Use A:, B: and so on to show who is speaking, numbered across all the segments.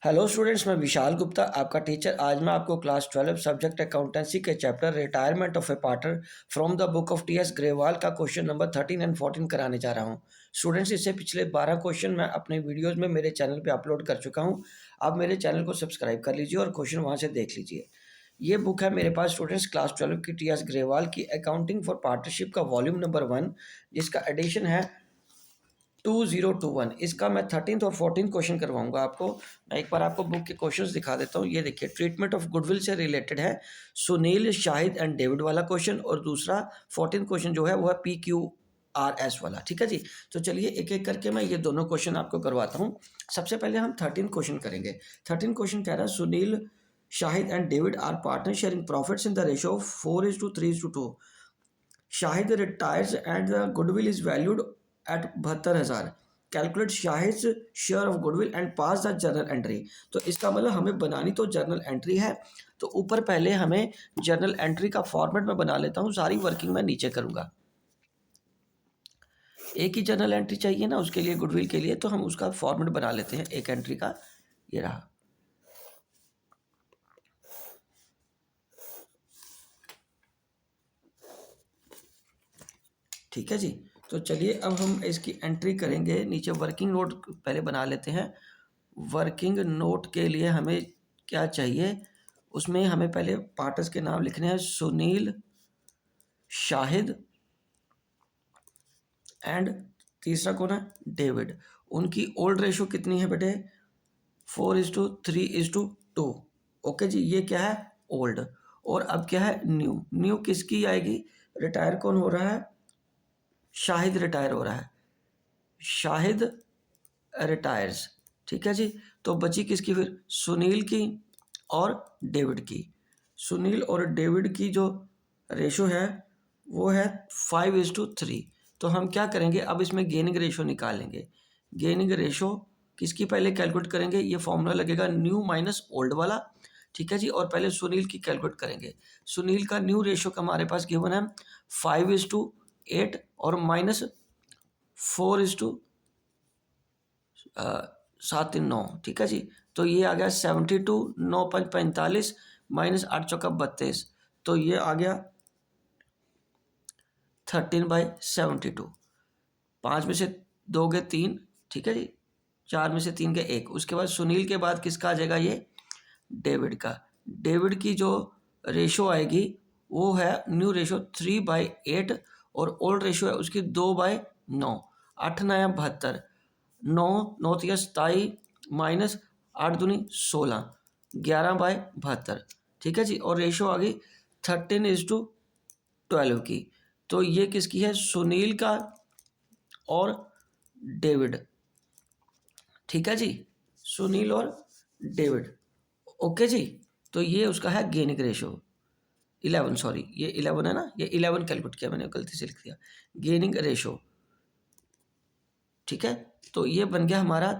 A: Hello students, मैं विशाल गुप्ता आपका teacher. आज मैं आपको क्लास 12 सब्जेक्ट अकाउंटेंसी के chapter retirement of A partner from the book of T.S.. Grewal का क्वेश्चन नंबर 13 एंड 14 कराने जा रहा हूं। स्टूडेंट्स, इससे पिछले 12 क्वेश्चन मैं अपने वीडियोस में मेरे चैनल पे अपलोड कर चुका हूं। आप मेरे चैनल को सब्सक्राइब कर लीजिए और क्वेश्चन वहां से देख लीजिए। ये बुक है मेरे पास स्टूडेंट्स क्लास 12 की टी.एस. ग्रेवाल की अकाउंटिंग फॉर पार्टनरशिप का वॉल्यूम नंबर 1, जिसका एडिशन है 2021। इसका मैं 13th और 14th क्वेश्चन करवाऊंगा आपको। मैं एक बार आपको बुक के क्वेश्चंस दिखा देता हूँ। ये देखिए, ट्रीटमेंट ऑफ गुडविल से रिलेटेड है, सुनील, शाहिद एंड डेविड वाला क्वेश्चन, और दूसरा 14th क्वेश्चन जो है वो है PQRS वाला। ठीक है जी। तो चलिए एक एक करके मैं ये दोनों क्वेश्चन आपको करवाता हूँ। सबसे पहले हम 13th क्वेश्चन करेंगे। 13th क्वेश्चन कह रहा है, Sunil, Shahid and David are partner sharing profits in the ratio of 4:3:2। Shahid retires and the goodwill is valued at 72,000। Calculate Shahid share of goodwill and pass the journal entry. तो इसका मतलब हमें बनानी तो जर्नल एंट्री है। तो ऊपर पहले हमें जर्नल एंट्री का फॉर्मेट में बना लेता हूँ, सारी वर्किंग मैं नीचे करूँगा। एक ही जर्नल एंट्री चाहिए ना उसके लिए, गुडविल के लिए, तो हम उसका फॉर्मेट बना लेते हैं एक एंट्री का। ये रहा। ठीक है जी। तो चलिए अब हम इसकी एंट्री करेंगे। नीचे वर्किंग नोट पहले बना लेते हैं। वर्किंग नोट के लिए हमें क्या चाहिए, उसमें हमें पहले पार्टनर्स के नाम लिखने हैं, सुनील, शाहिद एंड तीसरा कौन है, डेविड। उनकी ओल्ड रेशो कितनी है बेटे, 4:3:2। ओके जी, ये क्या है, ओल्ड। और अब क्या है, न्यू। न्यू किसकी आएगी, रिटायर कौन हो रहा है, शाहिद रिटायर हो रहा है, शाहिद रिटायर्स। ठीक है जी। तो बची किसकी फिर, सुनील की और डेविड की। सुनील और डेविड की जो रेशो है वो है 5:3। तो हम क्या करेंगे, अब इसमें गेनिंग रेशो निकालेंगे। गेनिंग रेशो किसकी पहले कैलकुलेट करेंगे, ये फॉर्मूला लगेगा न्यू माइनस ओल्ड वाला। ठीक है जी। और पहले सुनील की कैलकुलेट करेंगे। सुनील का न्यू रेशो का हमारे पास गिवन है 5:8 और माइनस 4:7:9। ठीक है जी। तो ये आ गया 72, 9×5 = 45, माइनस 8×4 = 32। तो ये आ गया 13/72। 5 में से 2 गए 3। ठीक है जी। 4 में से 3 गए 1। उसके बाद सुनील के बाद किसका आ जाएगा, ये डेविड का। डेविड की जो रेशो आएगी वो है न्यू रेशो 3/8 और ओल्ड रेशो है उसकी 2/9। 8×9 = 72, 9×9 = 27, माइनस 8×2 = 16, 11/72। ठीक है जी। और रेशो आ गई 13:12 की। तो ये किसकी है, सुनील का और डेविड। ठीक है जी, सुनील और डेविड। ओके जी। तो ये उसका है गेनिंग रेशो 11, सॉरी ये 11 है ना, ये 11 कैलकुलेट किया मैंने, गलती से लिख दिया, गेनिंग रेशो। ठीक है। तो ये बन गया हमारा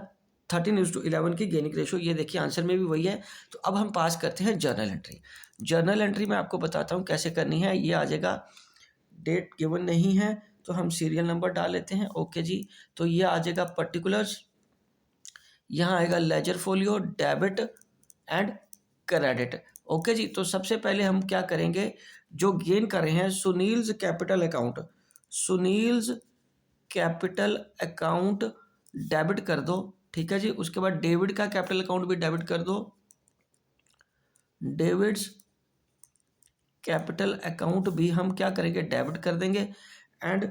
A: 13:11 की गेनिंग रेशो। ये देखिए आंसर में भी वही है। तो अब हम पास करते हैं जर्नल एंट्री। जर्नल एंट्री मैं आपको बताता हूँ कैसे करनी है। ये आ जाएगा, डेट गिवन नहीं है तो हम सीरियल नंबर डाल लेते हैं। ओके जी। तो ये आ जाएगा पर्टिकुलर्स, यहाँ आएगा ledger folio, debit and credit. Okay जी। तो सबसे पहले हम क्या करेंगे, जो गेन कर रहे हैं Sunil's capital account, Sunil's capital account debit कर दो। ठीक है जी। उसके बाद डेविड का कैपिटल अकाउंट भी डेबिट कर दो, डेविड्स कैपिटल अकाउंट भी हम क्या करेंगे, डेबिट कर देंगे। And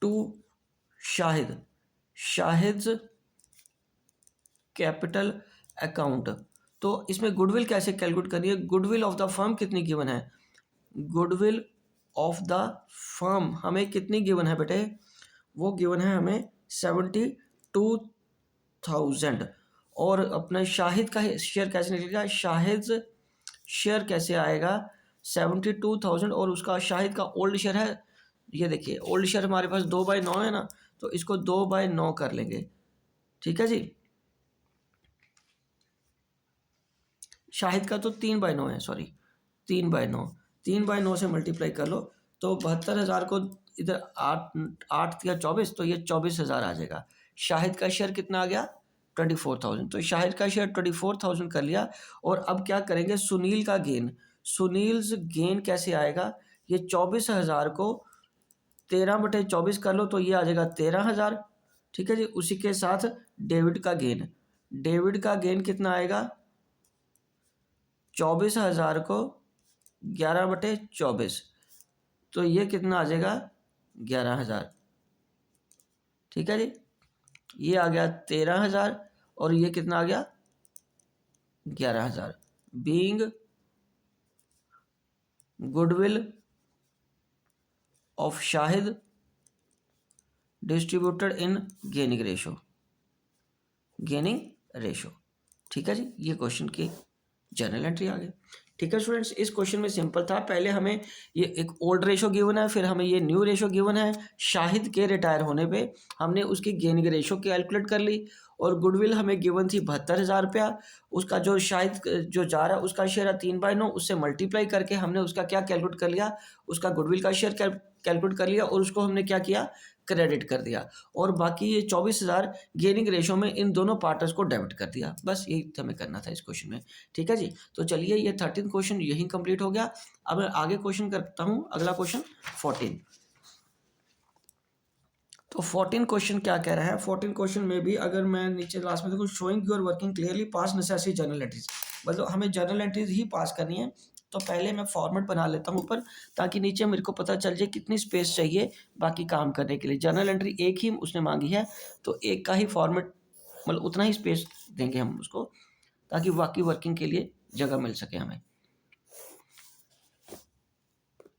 A: to Shahid, Shahid capital account. तो इसमें गुडविल कैसे कैलकुलेट करनी है, गुडविल ऑफ द फर्म कितनी गिवन है, गुडविल ऑफ द फर्म हमें कितनी गिवन है बेटे, वो गिवन है हमें 72,000। और अपना शाहिद का शेयर कैसे निकलेगा, शाहिद शेयर कैसे आएगा, 72,000 और उसका शाहिद का ओल्ड शेयर है, ये देखिए ओल्ड शेयर हमारे पास 2/9 है ना, तो इसको 2/9 कर लेंगे। ठीक है जी। शाहिद का तो 3/9 है, सॉरी 3/9, 3/9 से मल्टीप्लाई कर लो तो 72,000 को इधर 8 8 या 24, तो ये 24,000 आ जाएगा। शाहिद का शेयर कितना आ गया, 24,000, तो शाहिद का शेयर 24,000 कर लिया। और अब क्या करेंगे, सुनील का गेन, सुनील्स गेन कैसे आएगा, ये 24,000 को 13/24 कर लो तो ये आ जाएगा 13,000, ठीक है जी। उसी के साथ डेविड का गेन, डेविड का गेन कितना आएगा, 24,000 को 11/24, तो ये कितना आ जाएगा 11,000, ठीक है जी। ये आ गया 13,000 और ये कितना आ गया 11,000। Being goodwill of Shahid distributed in gaining ratio, gaining ratio, ठीक है जी। ये क्वेश्चन की जर्नल एंट्री आ गई, ठीक है स्टूडेंट्स। इस क्वेश्चन में सिंपल था, पहले हमें ये एक ओल्ड रेशो गिवन है, फिर हमें ये न्यू रेशो गिवन है। शाहिद के रिटायर होने पे हमने उसकी गेनिंग रेशो कैलकुलेट कर ली, और गुडविल हमें गिवन थी 72,000 रुपया। उसका जो शाहिद जो जा रहा है उसका शेयर है 3/9, उससे मल्टीप्लाई करके हमने उसका क्या कैलकुलेट कर लिया, उसका गुडविल का शेयर कैलकुलेट कर लिया, और उसको हमने क्या किया, क्रेडिट कर दिया। और बाकी ये 24,000 गेनिंग रेशो में इन दोनों पार्टर्स को डेबिट कर दिया। बस यही हमें करना था इस क्वेश्चन में, ठीक है जी। तो चलिए ये 13 क्वेश्चन यही कंप्लीट हो गया। अब मैं आगे क्वेश्चन करता हूँ, अगला क्वेश्चन 14। तो 14 क्वेश्चन क्या कह रहा है, 14 क्वेश्चन में भी अगर मैं नीचे लास्ट में देखो, showing your working clearly pass necessary journal entries, मतलब हमें जर्नल एंट्रीज ही पास करनी है। तो पहले मैं फॉर्मेट बना लेता हूँ ऊपर, ताकि नीचे मेरे को पता चल जाए कितनी स्पेस चाहिए बाकी काम करने के लिए। जर्नल एंट्री एक ही उसने मांगी है, तो एक का ही फॉर्मेट, मतलब उतना ही स्पेस देंगे हम उसको, ताकि बाकी वर्किंग के लिए जगह मिल सके हमें।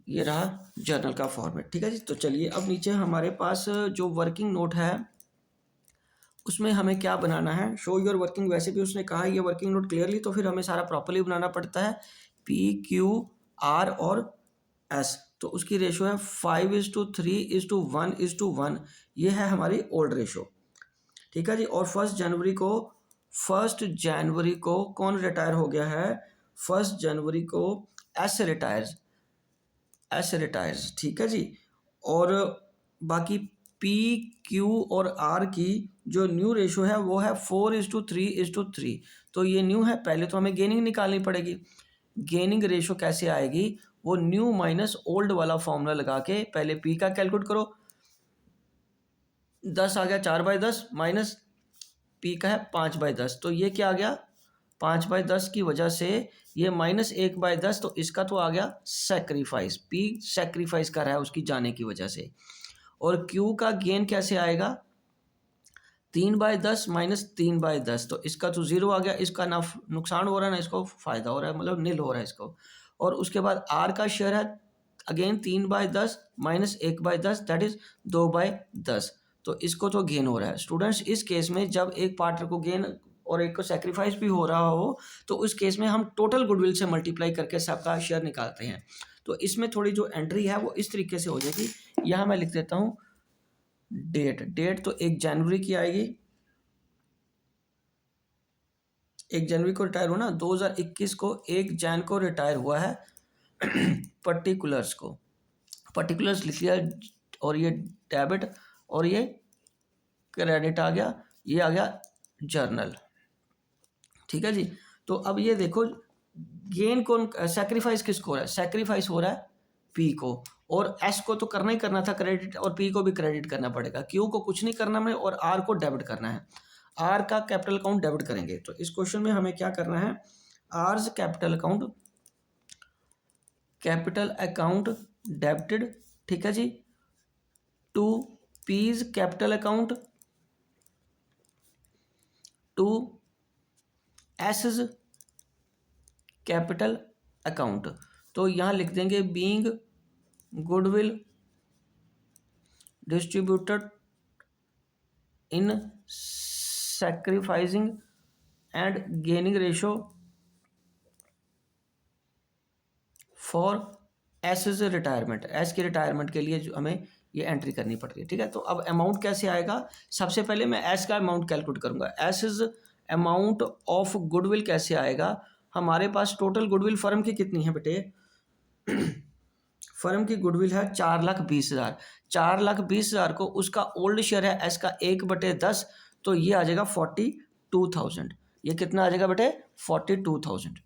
A: ये रहा जर्नल का फॉर्मेट, ठीक है जी। तो चलिए अब नीचे हमारे पास जो वर्किंग नोट है उसमें हमें क्या बनाना है, शो योर वर्किंग, वैसे भी उसने कहा ये वर्किंग नोट क्लियरली, तो फिर हमें सारा प्रॉपर्ली बनाना पड़ता है। PQR और S, तो उसकी रेशो है 5:3:1:1, ये है हमारी ओल्ड रेशो, ठीक है जी। और 1 जनवरी को कौन रिटायर हो गया है, 1 जनवरी को एस रिटायर्स, ठीक है जी। और बाकी PQ और R की जो न्यू रेशो है वो है 4:3:3, तो ये न्यू है। पहले तो हमें गेनिंग निकालनी पड़ेगी। गेनिंग रेशो कैसे आएगी, वो न्यू माइनस ओल्ड वाला फॉर्मूला लगा के पहले P का कैलकुलेट करो, 10 आ गया 4/10, माइनस P का है 5/10, तो ये क्या आ गया 5/10 की वजह से ये -1/10, तो इसका तो आ गया सेक्रीफाइस, P सेक्रीफाइस कर रहा है उसकी जाने की वजह से। और Q का गेन कैसे आएगा, 3/10 माइनस 3/10, तो इसका तो 0 आ गया, इसका ना नुकसान हो रहा है ना इसको फ़ायदा हो रहा है, मतलब नील हो रहा है इसको। और उसके बाद R का शेयर है अगेन 3/10 माइनस 1/10, दैट इज़ 2/10, तो इसको तो गेन हो रहा है। स्टूडेंट्स इस केस में जब एक पार्टनर को गेन और एक को सेक्रीफाइस भी हो रहा हो, तो उस केस में हम टोटल गुडविल से मल्टीप्लाई करके सबका शेयर निकालते हैं। तो इसमें थोड़ी जो एंट्री है वो इस तरीके से हो जाएगी, यहाँ मैं लिख देता हूँ डेट तो 1 जनवरी की आएगी, 1 जनवरी को रिटायर होना, 2021 को 1 जन को रिटायर हुआ है। पर्टिकुलर्स लिख लिया, और ये डेबिट और ये क्रेडिट आ गया, ये आ गया जर्नल, ठीक है जी। तो अब ये देखो गेन कौन, सेक्रीफाइस किसको हो रहा है, सेक्रीफाइस हो रहा है P को, और S को तो करना ही करना था क्रेडिट, और P को भी क्रेडिट करना पड़ेगा। Q को कुछ नहीं करना है, और R को डेबिट करना है। R का कैपिटल अकाउंट डेबिट करेंगे, तो इस क्वेश्चन में हमें क्या करना है, R's कैपिटल अकाउंट डेबिटेड, ठीक है जी, to P's capital account, to S's capital account. तो यहाँ लिख देंगे being goodwill distributed in sacrificing and gaining ratio for S's retirement, S की रिटायरमेंट के लिए जो हमें ये एंट्री करनी पड़ रही है, ठीक है। तो अब अमाउंट कैसे आएगा, सबसे पहले मैं एस का अमाउंट कैलकुलेट करूंगा। एस's अमाउंट ऑफ गुडविल कैसे आएगा, हमारे पास टोटल गुडविल फर्म की कितनी है बेटे, फर्म की गुडविल है 4,20,000, 4,20,000 को उसका ओल्ड शेयर है एस का 1/10, तो ये आ जाएगा 40 42,000। ये कितना आ जाएगा बेटे? 42,000।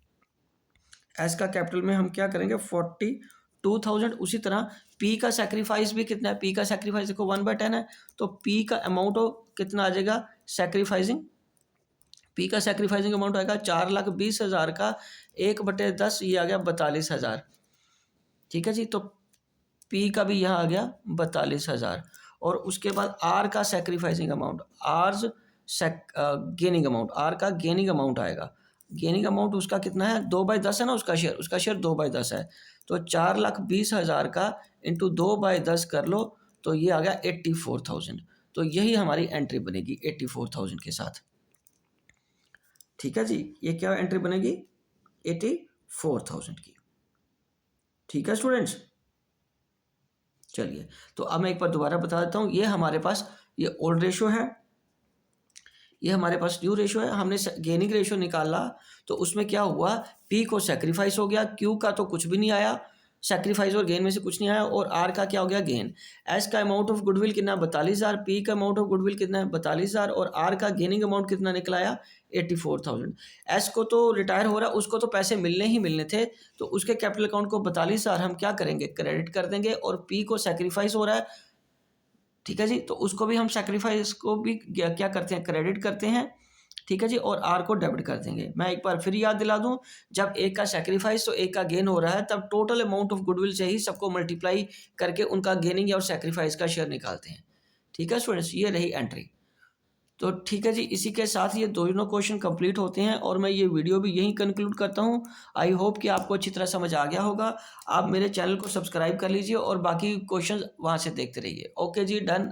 A: एस का कैपिटल में हम क्या करेंगे? 42,000। उसी तरह पी का सेक्रीफाइस भी कितना है? पी का सेक्रीफाइस देखो 1/10 है, तो पी का अमाउंट कितना आ जाएगा सेक्रीफाइसिंग? पी का सेक्रीफाइसिंग अमाउंट आएगा 4,20,000 का 1/10, ये आ गया 42,000। ठीक है जी, तो पी का भी यहाँ आ गया 42,000। और उसके बाद आर का sacrificing amount, R's gaining amount, R का गेनिंग अमाउंट आएगा। गेनिंग अमाउंट उसका कितना है? 2/10 है ना उसका शेयर 2/10 है, तो 4,20,000 का इंटू 2/10 कर लो, तो ये आ गया 84,000। तो यही हमारी एंट्री बनेगी 84,000 के साथ। ठीक है जी, ये क्या एंट्री बनेगी? 84,000 की। ठीक है स्टूडेंट्स, चलिए तो अब मैं एक बार दोबारा बता देता हूँ। ये हमारे पास ये ओल्ड रेशो है, ये हमारे पास न्यू रेशो है। हमने गेनिंग रेशो निकाला, तो उसमें क्या हुआ? पी को सेक्रीफाइस हो गया, क्यू का तो कुछ भी नहीं आया, सेक्रीफाइस और गेन में से कुछ नहीं आया, और आर का क्या हो गया? गेन। एस का अमाउंट ऑफ गुडविल कितना? 42,000। पी का अमाउंट ऑफ गुडविल कितना है? 42,000। और आर का गेनिंग अमाउंट कितना निकला आया? 84,000। एस को तो रिटायर हो रहा है, उसको तो पैसे मिलने ही मिलने थे, तो उसके कैपिटल अकाउंट को 42,000 हम क्या करेंगे? क्रेडिट कर देंगे। और पी को सेक्रीफाइस हो रहा है, ठीक है जी, तो उसको भी हम सेक्रीफाइस को भी क्या करते हैं? क्रेडिट करते हैं। ठीक है जी, और आर को डेबिट कर देंगे। मैं एक बार फिर याद दिला दूं, जब एक का सेक्रीफाइस तो एक का गेन हो रहा है, तब टोटल अमाउंट ऑफ गुडविल से ही सबको मल्टीप्लाई करके उनका गेनिंग और सेक्रीफाइस का शेयर निकालते हैं। ठीक है स्टूडेंट्स, ये रही एंट्री। तो ठीक है जी, इसी के साथ ये दोनों क्वेश्चन कंप्लीट होते हैं और मैं ये वीडियो भी यहीं कंक्लूड करता हूँ। आई होप कि आपको अच्छी तरह समझ आ गया होगा। आप मेरे चैनल को सब्सक्राइब कर लीजिए और बाकी क्वेश्चन वहाँ से देखते रहिए। ओके जी, डन।